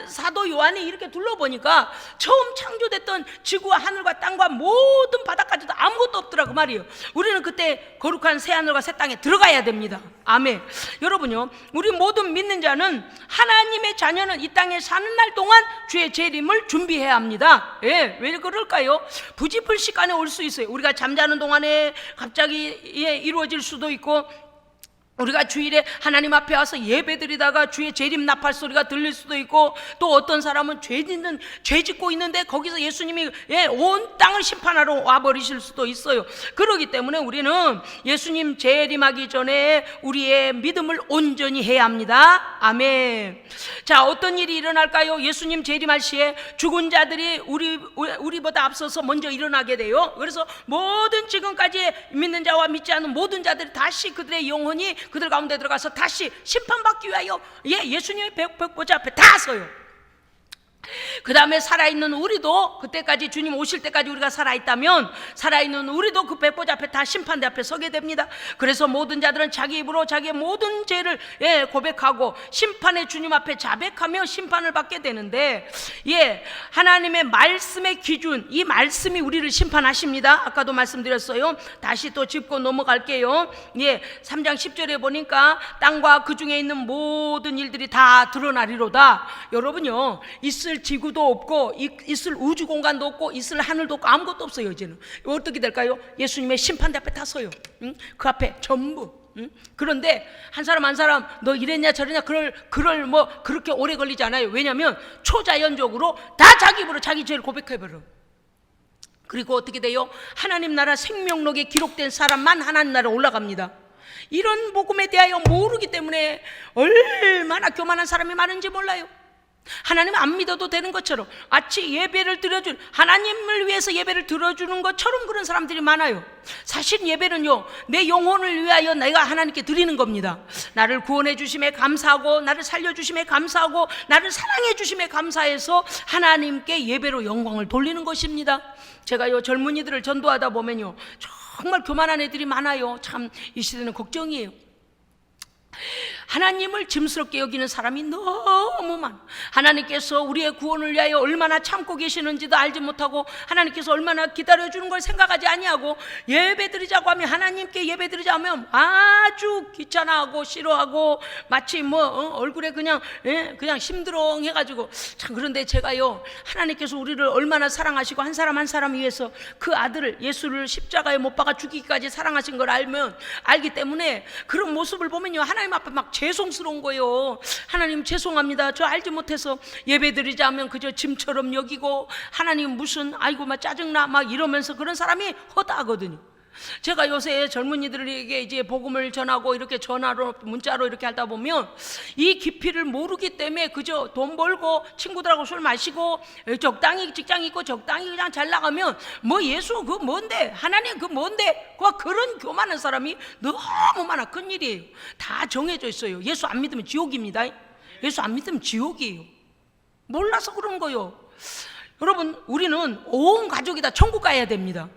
사도 요한이 이렇게 둘러보니까 처음 창조됐던 지구와 하늘과 땅과 모든 바다까지도 아무것도 없더라고 말이에요. 우리는 그때 거룩한 새 하늘과 새 땅에 들어가야 됩니다. 아멘. 여러분요, 우리 모든 믿는 자는 하나님의 자녀는 이 땅에 사는 날 동안 주의 재림을 준비해야 합니다. 예, 왜 그럴까요? 부지불식간에 올 수 있어요. 우리가 잠자는 동안에 갑자기 이루어질 수도 있고, 우리가 주일에 하나님 앞에 와서 예배드리다가 주의 재림 나팔 소리가 들릴 수도 있고, 또 어떤 사람은 죄 짓고 있는데 거기서 예수님이 온 땅을 심판하러 와버리실 수도 있어요. 그렇기 때문에 우리는 예수님 재림하기 전에 우리의 믿음을 온전히 해야 합니다. 아멘. 자, 어떤 일이 일어날까요? 예수님 재림할 시에 죽은 자들이 우리보다 앞서서 먼저 일어나게 돼요. 그래서 모든 지금까지 믿는 자와 믿지 않는 모든 자들이 다시 그들의 영혼이 그들 가운데 들어가서 다시 심판받기 위하여 예수님의 백보자 앞에 다 서요. 그 다음에 살아있는 우리도, 그때까지 주님 오실 때까지 우리가 살아있다면 살아있는 우리도 그 백보자 앞에 다 심판대 앞에 서게 됩니다. 그래서 모든 자들은 자기 입으로 자기의 모든 죄를 고백하고 심판의 주님 앞에 자백하며 심판을 받게 되는데, 하나님의 말씀의 기준, 이 말씀이 우리를 심판하십니다. 아까도 말씀드렸어요. 다시 또 짚고 넘어갈게요. 3장 10절에 보니까 땅과 그 중에 있는 모든 일들이 다 드러나리로다. 여러분요, 있을 지구도 없고 있을 우주 공간도 없고 있을 하늘도 없고 아무것도 없어요. 이제는 어떻게 될까요? 예수님의 심판대 앞에 다 서요. 그 앞에 전부. 그런데 한 사람 한 사람 너 이랬냐 저랬냐 그럴 뭐 그렇게 오래 걸리지 않아요. 왜냐하면 초자연적으로 다 자기 입으로 자기 죄를 고백해버려. 그리고 어떻게 돼요? 하나님 나라 생명록에 기록된 사람만 하나님 나라에 올라갑니다. 이런 복음에 대하여 모르기 때문에 얼마나 교만한 사람이 많은지 몰라요. 하나님 안 믿어도 되는 것처럼, 아치 예배를 드려준, 하나님을 위해서 예배를 드려주는 것처럼 그런 사람들이 많아요. 사실 예배는요, 내 영혼을 위하여 내가 하나님께 드리는 겁니다. 나를 구원해 주심에 감사하고, 나를 살려 주심에 감사하고, 나를 사랑해 주심에 감사해서 하나님께 예배로 영광을 돌리는 것입니다. 제가요, 젊은이들을 전도하다 보면요, 정말 교만한 애들이 많아요. 참 이 시대는 걱정이에요. 하나님을 짐스럽게 여기는 사람이 너무 많아. 하나님께서 우리의 구원을 위하여 얼마나 참고 계시는지도 알지 못하고, 하나님께서 얼마나 기다려주는 걸 생각하지 아니하고, 예배드리자고 하면, 하나님께 예배드리자 하면 아주 귀찮아하고 싫어하고, 마치 얼굴에 그냥 심드렁 해가지고. 참, 그런데 제가요, 하나님께서 우리를 얼마나 사랑하시고 한 사람 한 사람 위해서 그 아들을, 예수를 십자가에 못 박아 죽이기까지 사랑하신 걸 알기 때문에 그런 모습을 보면요, 하나님 앞에 막 죄송스러운 거예요. 하나님 죄송합니다. 저 알지 못해서 예배드리자 하면 그저 짐처럼 여기고, 하나님 무슨 아이고 막 짜증나 막 이러면서 그런 사람이 허다하거든요. 제가 요새 젊은이들에게 이제 복음을 전하고 이렇게 전화로 문자로 이렇게 하다 보면 이 깊이를 모르기 때문에 그저 돈 벌고 친구들하고 술 마시고 적당히 직장 있고 적당히 그냥 잘 나가면 뭐 예수 그 뭔데, 하나님 그 뭔데, 그런 교만한 사람이 너무 많아. 큰일이에요. 다 정해져 있어요. 예수 안 믿으면 지옥입니다. 예수 안 믿으면 지옥이에요. 몰라서 그런 거요. 여러분, 우리는 온 가족이 다 천국 가야 됩니다.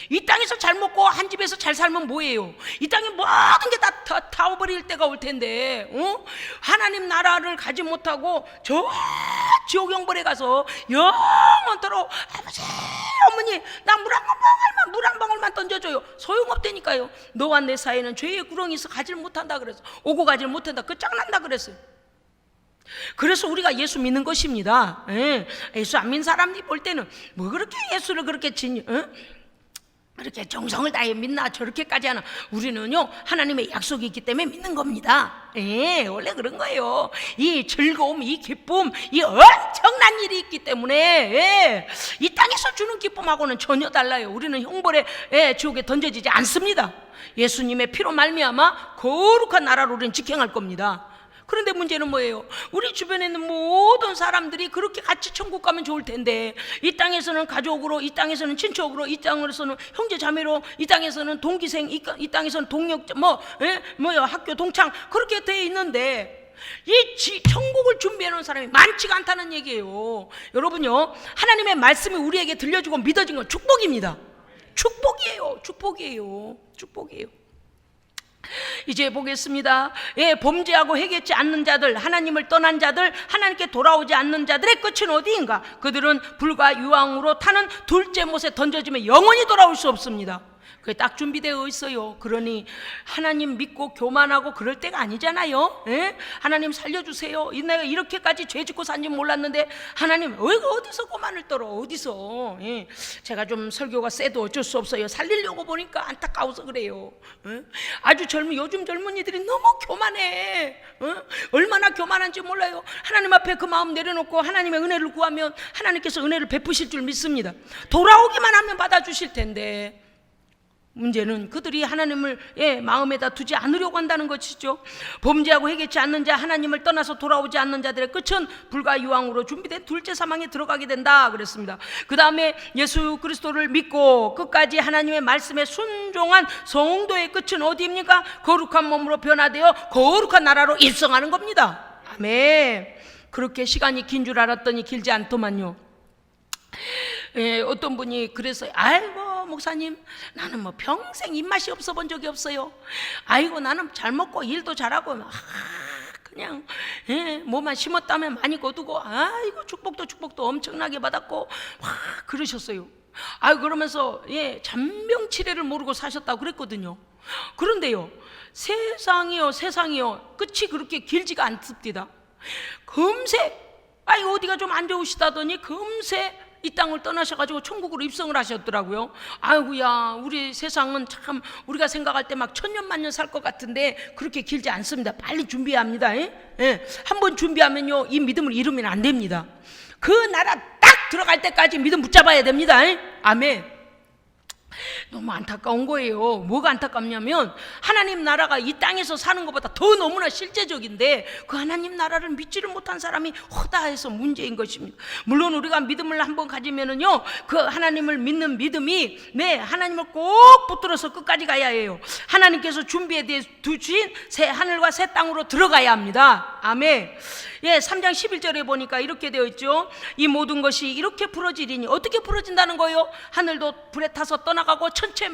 이 땅에서 잘 먹고 한 집에서 잘 살면 뭐예요? 이 땅에 모든 게 다 타워버릴 때가 올 텐데, 하나님 나라를 가지 못하고 저 지옥 형벌에 가서 영원토록 아버지 어머니 나 물 한 방울만 던져줘요. 소용없다니까요. 너와 내 사이에는 죄의 구렁이 있어 가지를 못한다 그래서, 오고 가지를 못한다, 끝장난다 그랬어요. 그래서 우리가 예수 믿는 것입니다. 예수 안 믿는 사람들이 볼 때는 뭐 그렇게 예수를 그렇게 그렇게 정성을 다해 믿나 저렇게까지 하나. 우리는요, 하나님의 약속이 있기 때문에 믿는 겁니다. 원래 그런 거예요. 이 즐거움, 이 기쁨, 이 엄청난 일이 있기 때문에 이 땅에서 주는 기쁨하고는 전혀 달라요. 우리는 형벌의 지옥에 던져지지 않습니다. 예수님의 피로 말미암아 거룩한 나라로 우리는 직행할 겁니다. 그런데 문제는 뭐예요? 우리 주변에 있는 모든 사람들이 그렇게 같이 천국 가면 좋을 텐데, 이 땅에서는 가족으로, 이 땅에서는 친척으로, 이 땅에서는 형제 자매로, 이 땅에서는 동기생, 이 땅에서는 동력, 학교 동창, 그렇게 돼 있는데 천국을 준비해 놓은 사람이 많지가 않다는 얘기예요. 여러분요, 하나님의 말씀이 우리에게 들려주고 믿어진 건 축복입니다. 축복이에요. 이제 보겠습니다. 범죄하고 회개치 않는 자들, 하나님을 떠난 자들, 하나님께 돌아오지 않는 자들의 끝은 어디인가? 그들은 불과 유황으로 타는 둘째 못에 던져지면 영원히 돌아올 수 없습니다. 그게 딱 준비되어 있어요. 그러니 하나님 믿고 교만하고 그럴 때가 아니잖아요. 하나님 살려주세요. 내가 이렇게까지 죄 짓고 산지 몰랐는데 하나님 어디서 교만을 떨어, 어디서. 제가 좀 설교가 세도 어쩔 수 없어요. 살리려고 보니까 안타까워서 그래요. 아주 요즘 젊은이들이 너무 교만해. 얼마나 교만한지 몰라요. 하나님 앞에 그 마음 내려놓고 하나님의 은혜를 구하면 하나님께서 은혜를 베푸실 줄 믿습니다. 돌아오기만 하면 받아주실 텐데, 문제는 그들이 하나님을 마음에다 두지 않으려고 한다는 것이죠. 범죄하고 회개치 않는 자, 하나님을 떠나서 돌아오지 않는 자들의 끝은 불과 유황으로 준비된 둘째 사망에 들어가게 된다 그랬습니다. 그 다음에 예수 그리스도를 믿고 끝까지 하나님의 말씀에 순종한 성도의 끝은 어디입니까? 거룩한 몸으로 변화되어 거룩한 나라로 입성하는 겁니다. 아멘. 그렇게 시간이 긴 줄 알았더니 길지 않더만요. 어떤 분이 그랬어요. 아이고 목사님, 나는 뭐 평생 입맛이 없어 본 적이 없어요. 아이고 나는 잘 먹고 일도 잘하고 그냥 뭐만 심었다면 많이 거두고, 아이고 축복도 엄청나게 받았고 그러셨어요. 그러면서 잔병치레를 모르고 사셨다고 그랬거든요. 그런데요, 세상이요 끝이 그렇게 길지가 않습니다. 금세 어디가 좀 안 좋으시다더니 금세 이 땅을 떠나셔가지고 천국으로 입성을 하셨더라고요. 아이고야, 우리 세상은 참 우리가 생각할 때 막 천년 만년 살 것 같은데 그렇게 길지 않습니다. 빨리 준비해야 합니다. 한번 준비하면요, 이 믿음을 잃으면 안 됩니다. 그 나라 딱 들어갈 때까지 믿음 붙잡아야 됩니다. 아멘. 너무 안타까운 거예요. 뭐가 안타깝냐면 하나님 나라가 이 땅에서 사는 것보다 더 너무나 실제적인데 그 하나님 나라를 믿지를 못한 사람이 허다해서 문제인 것입니다. 물론 우리가 믿음을 한번 가지면은요, 그 하나님을 믿는 믿음이 하나님을 꼭 붙들어서 끝까지 가야 해요. 하나님께서 준비해 두신 새 하늘과 새 땅으로 들어가야 합니다. 아멘. 3장 11절에 보니까 이렇게 되어 있죠. 이 모든 것이 이렇게 부러지리니, 어떻게 부러진다는 거예요? 하늘도 불에 타서 떠나가고 천체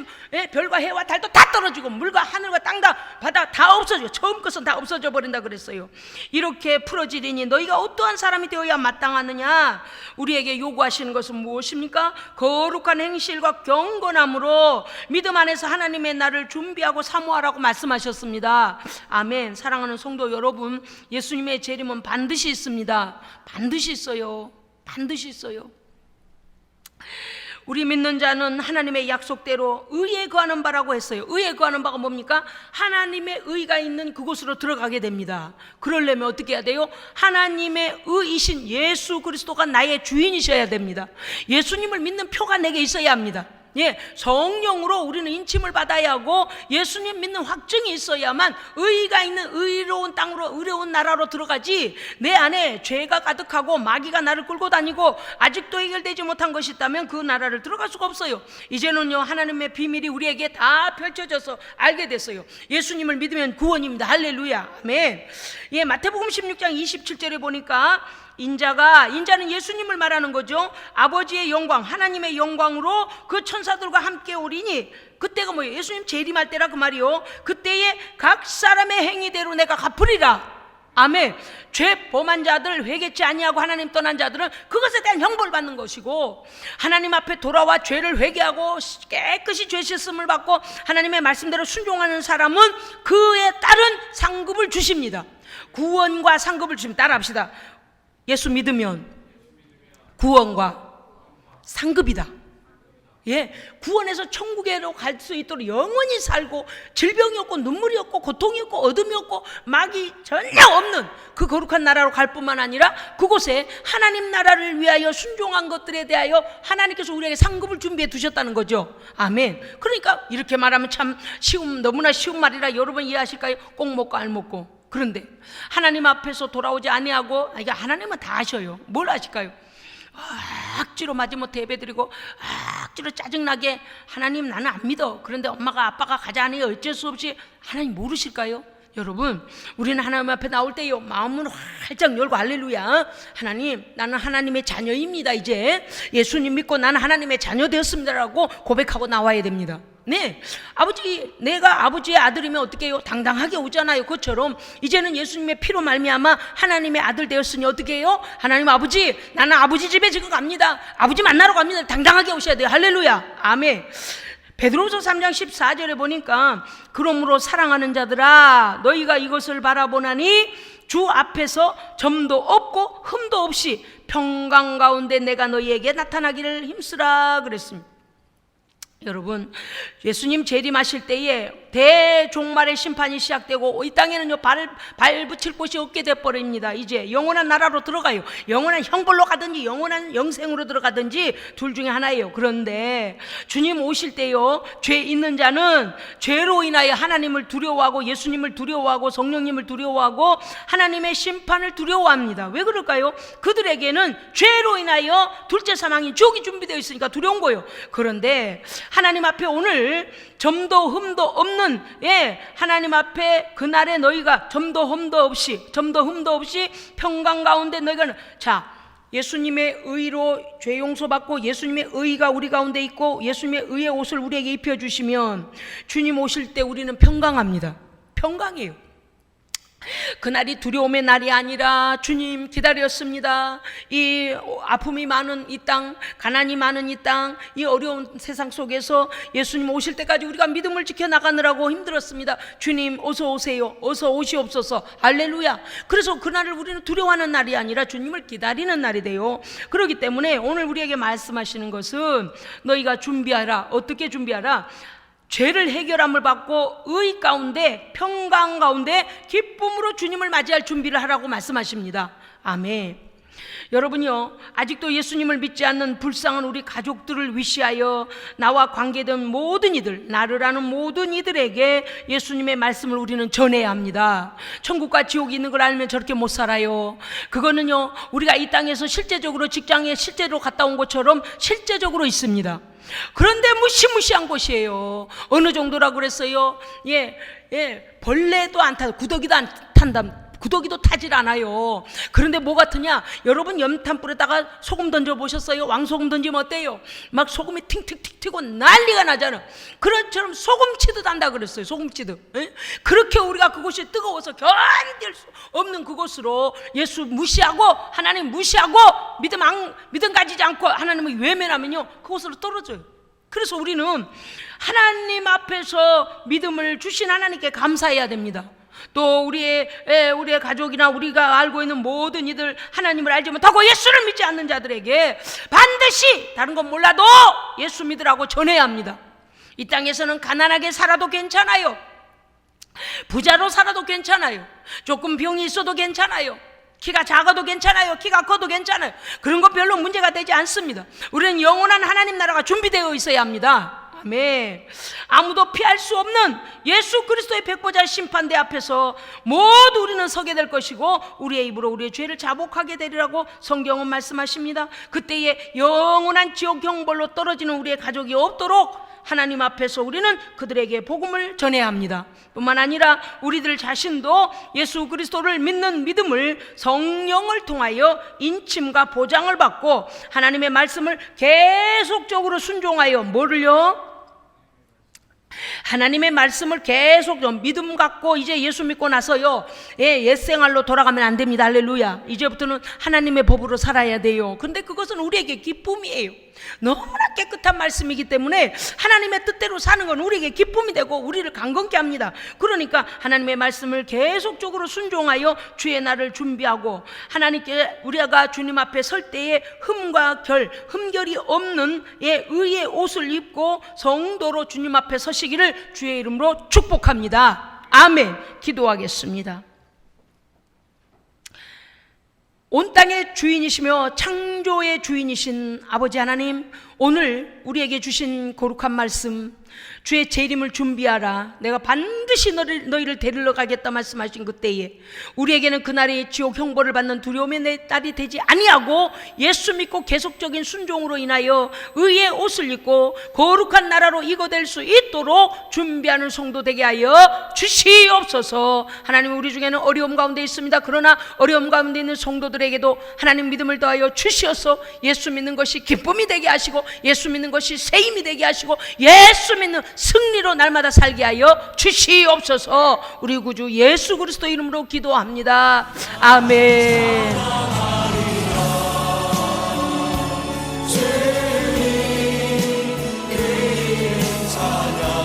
별과 해와 달도 다 떨어지고 물과 하늘과 땅 다 바다 다 없어지고 처음 것은 다 없어져 버린다 그랬어요. 이렇게 부러지리니 너희가 어떠한 사람이 되어야 마땅하느냐? 우리에게 요구하시는 것은 무엇입니까? 거룩한 행실과 경건함으로 믿음 안에서 하나님의 날을 준비하고 사모하라고 말씀하셨습니다. 아멘. 사랑하는 성도 여러분, 예수님의 재림은 반드시 있습니다. 반드시 있어요. 우리 믿는 자는 하나님의 약속대로 의에 거하는 바라고 했어요. 의에 거하는 바가 뭡니까? 하나님의 의가 있는 그곳으로 들어가게 됩니다. 그러려면 어떻게 해야 돼요? 하나님의 의이신 예수 그리스도가 나의 주인이셔야 됩니다. 예수님을 믿는 표가 내게 있어야 합니다. 성령으로 우리는 인침을 받아야 하고 예수님 믿는 확증이 있어야만 의가 있는 의로운 땅으로, 의로운 나라로 들어가지, 내 안에 죄가 가득하고 마귀가 나를 끌고 다니고 아직도 해결되지 못한 것이 있다면 그 나라를 들어갈 수가 없어요. 이제는요, 하나님의 비밀이 우리에게 다 펼쳐져서 알게 됐어요. 예수님을 믿으면 구원입니다. 할렐루야. 아멘. 마태복음 16장 27절에 보니까 인자는 예수님을 말하는 거죠. 아버지의 영광, 하나님의 영광으로 그 천사들과 함께 오리니, 그때가 뭐예요? 예수님 재림할 때라 그 말이요. 그때에 각 사람의 행위대로 내가 갚으리라. 아멘. 죄 범한 자들, 회개치 아니하고 하나님 떠난 자들은 그것에 대한 형벌을 받는 것이고, 하나님 앞에 돌아와 죄를 회개하고 깨끗이 죄 씻음을 받고 하나님의 말씀대로 순종하는 사람은 그에 따른 상급을 주십니다. 구원과 상급을 주십니다. 따라합시다. 예수 믿으면 구원과 상급이다. 구원해서 천국에로 갈 수 있도록 영원히 살고, 질병이 없고 눈물이 없고 고통이 없고 어둠이 없고 마귀 전혀 없는 그 거룩한 나라로 갈 뿐만 아니라 그곳에 하나님 나라를 위하여 순종한 것들에 대하여 하나님께서 우리에게 상급을 준비해 두셨다는 거죠. 아멘. 그러니까 이렇게 말하면 참 너무나 쉬운 말이라 여러분 이해하실까요? 꼭 먹고 알 먹고. 그런데 하나님 앞에서 돌아오지 아니하고, 이게 하나님은 다 아셔요. 뭘 아실까요? 억지로 마지못해 예배드리고 억지로 짜증나게 하나님 나는 안 믿어, 그런데 엄마가 아빠가 가자 하니 어쩔 수 없이, 하나님 모르실까요? 여러분, 우리는 하나님 앞에 나올 때요 마음은 활짝 열고 할렐루야, 하나님 나는 하나님의 자녀입니다, 이제 예수님 믿고 나는 하나님의 자녀 되었습니다라고 고백하고 나와야 됩니다. 네, 아버지, 내가 아버지의 아들이면 어떻게 해요? 당당하게 오잖아요. 그것처럼 이제는 예수님의 피로 말미암아 하나님의 아들 되었으니 어떻게 해요? 하나님 아버지, 나는 아버지 집에 지금 갑니다, 아버지 만나러 갑니다. 당당하게 오셔야 돼요. 할렐루야, 아멘. 베드로후서 3장 14절에 보니까 그러므로 사랑하는 자들아 너희가 이것을 바라보나니 주 앞에서 점도 없고 흠도 없이 평강 가운데 내가 너희에게 나타나기를 힘쓰라 그랬습니다. 여러분, 예수님 재림하실 때에 대종말의 심판이 시작되고 이 땅에는요 발 붙일 곳이 없게 돼버립니다. 이제 영원한 나라로 들어가요. 영원한 형벌로 가든지 영원한 영생으로 들어가든지 둘 중에 하나예요. 그런데 주님 오실 때요 죄 있는 자는 죄로 인하여 하나님을 두려워하고 예수님을 두려워하고 성령님을 두려워하고 하나님의 심판을 두려워합니다. 왜 그럴까요? 그들에게는 죄로 인하여 둘째 사망인 지옥이 준비되어 있으니까 두려운 거예요. 그런데 하나님 앞에 오늘 점도 흠도 없는 하나님 앞에 그날에 너희가 점도 흠도 없이 평강 가운데 너희가, 자, 예수님의 의로 죄 용서받고 예수님의 의가 우리 가운데 있고 예수님의 의의 옷을 우리에게 입혀주시면 주님 오실 때 우리는 평강합니다. 평강이에요. 그날이 두려움의 날이 아니라 주님 기다렸습니다. 이 아픔이 많은 이 땅, 가난이 많은 이 땅, 이 어려운 세상 속에서 예수님 오실 때까지 우리가 믿음을 지켜나가느라고 힘들었습니다. 주님 어서 오세요, 어서 오시옵소서. 할렐루야. 그래서 그날을 우리는 두려워하는 날이 아니라 주님을 기다리는 날이 돼요. 그렇기 때문에 오늘 우리에게 말씀하시는 것은 너희가 준비하라. 어떻게 준비하라? 죄를 해결함을 받고 의 가운데 평강 가운데 기쁨으로 주님을 맞이할 준비를 하라고 말씀하십니다. 아멘. 여러분요, 아직도 예수님을 믿지 않는 불쌍한 우리 가족들을 위시하여 나와 관계된 모든 이들, 나를 아는 모든 이들에게 예수님의 말씀을 우리는 전해야 합니다. 천국과 지옥이 있는 걸 알면 저렇게 못 살아요. 그거는요 우리가 이 땅에서 실제적으로 직장에 실제로 갔다 온 것처럼 실제적으로 있습니다. 그런데 무시무시한 곳이에요. 어느 정도라고 그랬어요? 벌레도 안 타, 구더기도 안 탄다. 구더기도 타질 않아요. 그런데 뭐 같으냐? 여러분 염탄불에다가 소금 던져보셨어요? 왕소금 던지면 어때요? 막 소금이 팅팅팅 튀고 난리가 나잖아. 그런처럼 소금치듯 한다 그랬어요. 소금치듯. 그렇게 우리가 그곳이 뜨거워서 견딜 수 없는 그곳으로 예수 무시하고 하나님 무시하고 믿음 가지지 않고 하나님을 외면하면요 그곳으로 떨어져요. 그래서 우리는 하나님 앞에서 믿음을 주신 하나님께 감사해야 됩니다. 또 우리의 가족이나 우리가 알고 있는 모든 이들 하나님을 알지 못하고 예수를 믿지 않는 자들에게 반드시 다른 건 몰라도 예수 믿으라고 전해야 합니다. 이 땅에서는 가난하게 살아도 괜찮아요. 부자로 살아도 괜찮아요. 조금 병이 있어도 괜찮아요. 키가 작아도 괜찮아요. 키가 커도 괜찮아요. 그런 거 별로 문제가 되지 않습니다. 우리는 영원한 하나님 나라가 준비되어 있어야 합니다. 아멘. 아무도 피할 수 없는 예수 그리스도의 백보자 심판대 앞에서 모두 우리는 서게 될 것이고 우리의 입으로 우리의 죄를 자복하게 되리라고 성경은 말씀하십니다. 그때에 영원한 지옥 형벌로 떨어지는 우리의 가족이 없도록 하나님 앞에서 우리는 그들에게 복음을 전해야 합니다. 뿐만 아니라 우리들 자신도 예수 그리스도를 믿는 믿음을 성령을 통하여 인침과 보장을 받고 하나님의 말씀을 계속적으로 순종하여 뭐를요? 하나님의 말씀을 계속 믿음 갖고 이제 예수 믿고 나서요 옛생활로 돌아가면 안 됩니다. 할렐루야. 이제부터는 하나님의 법으로 살아야 돼요. 그런데 그것은 우리에게 기쁨이에요. 너무나 깨끗한 말씀이기 때문에 하나님의 뜻대로 사는 건 우리에게 기쁨이 되고 우리를 강건케 합니다. 그러니까 하나님의 말씀을 계속적으로 순종하여 주의 날을 준비하고 하나님께 우리가 주님 앞에 설 때에 흠결이 없는 의의 옷을 입고 성도로 주님 앞에 서시기를 주의 이름으로 축복합니다. 아멘. 기도하겠습니다. 온 땅의 주인이시며 창조의 주인이신 아버지 하나님, 오늘 우리에게 주신 거룩한 말씀, 주의 재림을 준비하라, 내가 반드시 너희를 데리러 가겠다 말씀하신 그때에 우리에게는 그날의 지옥 형벌을 받는 두려움의 내 딸이 되지 아니하고 예수 믿고 계속적인 순종으로 인하여 의의 옷을 입고 거룩한 나라로 이거될 수 있도록 준비하는 성도 되게 하여 주시옵소서. 하나님, 우리 중에는 어려움 가운데 있습니다. 그러나 어려움 가운데 있는 성도들에게도 하나님 믿음을 더하여 주시어서 예수 믿는 것이 기쁨이 되게 하시고, 예수 믿는 것이 새 힘이 되게 하시고, 예수 믿는 승리로 날마다 살게 하여 주시옵소서. 우리 구주 예수 그리스도 이름으로 기도합니다. 아멘. 찬양